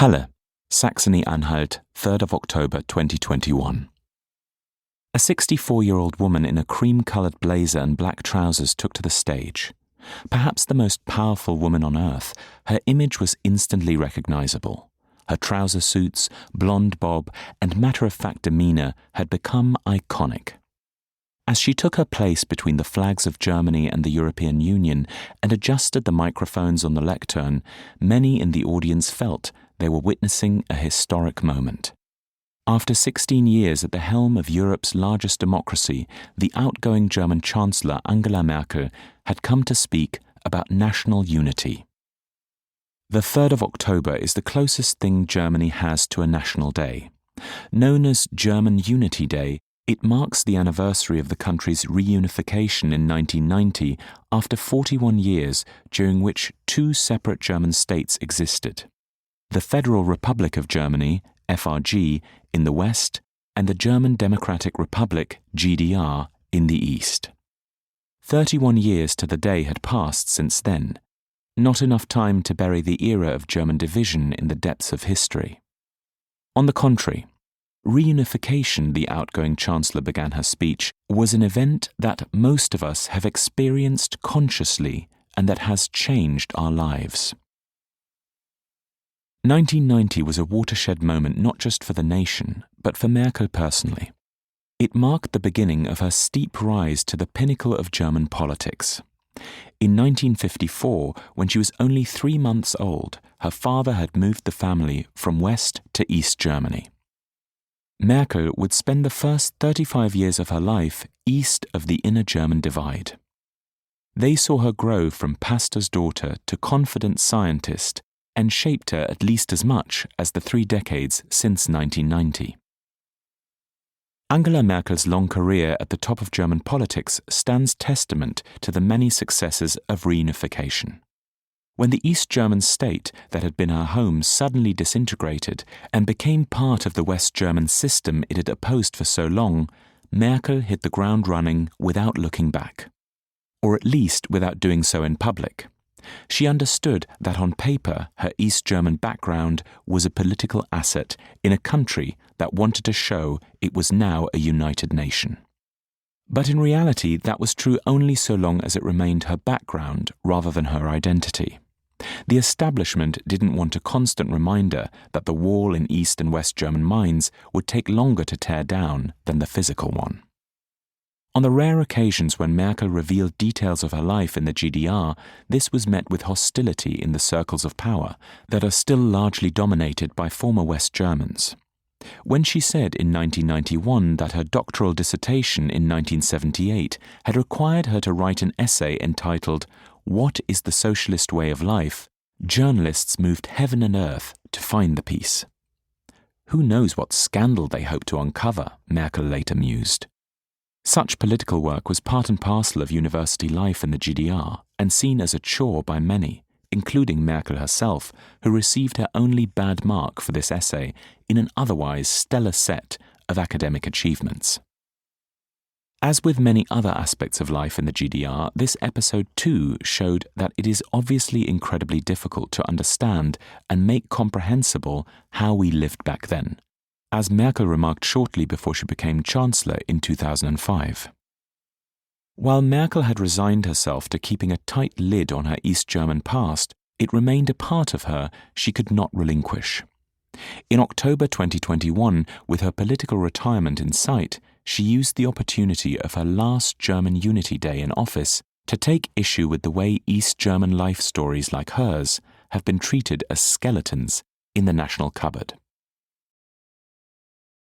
Halle, Saxony-Anhalt, 3rd of October 2021. A 64-year-old woman in a cream-coloured blazer and black trousers took to the stage. Perhaps the most powerful woman on earth, her image was instantly recognisable. Her trouser suits, blonde bob, and matter-of-fact demeanour had become iconic. As she took her place between the flags of Germany and the European Union and adjusted the microphones on the lectern, many in the audience felt they were witnessing a historic moment. After 16 years at the helm of Europe's largest democracy, the outgoing German Chancellor Angela Merkel had come to speak about national unity. The 3rd of October is the closest thing Germany has to a national day. Known as German Unity Day, it marks the anniversary of the country's reunification in 1990 after 41 years during which two separate German states existed: the Federal Republic of Germany, FRG, in the west, and the German Democratic Republic, GDR, in the east. 31 years to the day had passed since then, not enough time to bury the era of German division in the depths of history. On the contrary, reunification, the outgoing Chancellor began her speech, was an event that most of us have experienced consciously and that has changed our lives. 1990 was a watershed moment not just for the nation, but for Merkel personally. It marked the beginning of her steep rise to the pinnacle of German politics. In 1954, when she was only 3 months old, her father had moved the family from West to East Germany. Merkel would spend the first 35 years of her life east of the inner German divide. They saw her grow from pastor's daughter to confident scientist and shaped her at least as much as the 3 decades since 1990. Angela Merkel's long career at the top of German politics stands testament to the many successes of reunification. When the East German state that had been her home suddenly disintegrated and became part of the West German system it had opposed for so long, Merkel hit the ground running without looking back. Or at least without doing so in public. She understood that on paper her East German background was a political asset in a country that wanted to show it was now a united nation. But in reality, that was true only so long as it remained her background rather than her identity. The establishment didn't want a constant reminder that the wall in East and West German minds would take longer to tear down than the physical one. On the rare occasions when Merkel revealed details of her life in the GDR, this was met with hostility in the circles of power that are still largely dominated by former West Germans. When she said in 1991 that her doctoral dissertation in 1978 had required her to write an essay entitled "What is the Socialist Way of Life?", journalists moved heaven and earth to find the piece. Who knows what scandal they hoped to uncover, Merkel later mused. Such political work was part and parcel of university life in the GDR and seen as a chore by many, including Merkel herself, who received her only bad mark for this essay in an otherwise stellar set of academic achievements. As with many other aspects of life in the GDR, this episode too showed that it is obviously incredibly difficult to understand and make comprehensible how we lived back then, as Merkel remarked shortly before she became Chancellor in 2005. While Merkel had resigned herself to keeping a tight lid on her East German past, it remained a part of her she could not relinquish. In October 2021, with her political retirement in sight, she used the opportunity of her last German Unity Day in office to take issue with the way East German life stories like hers have been treated as skeletons in the national cupboard.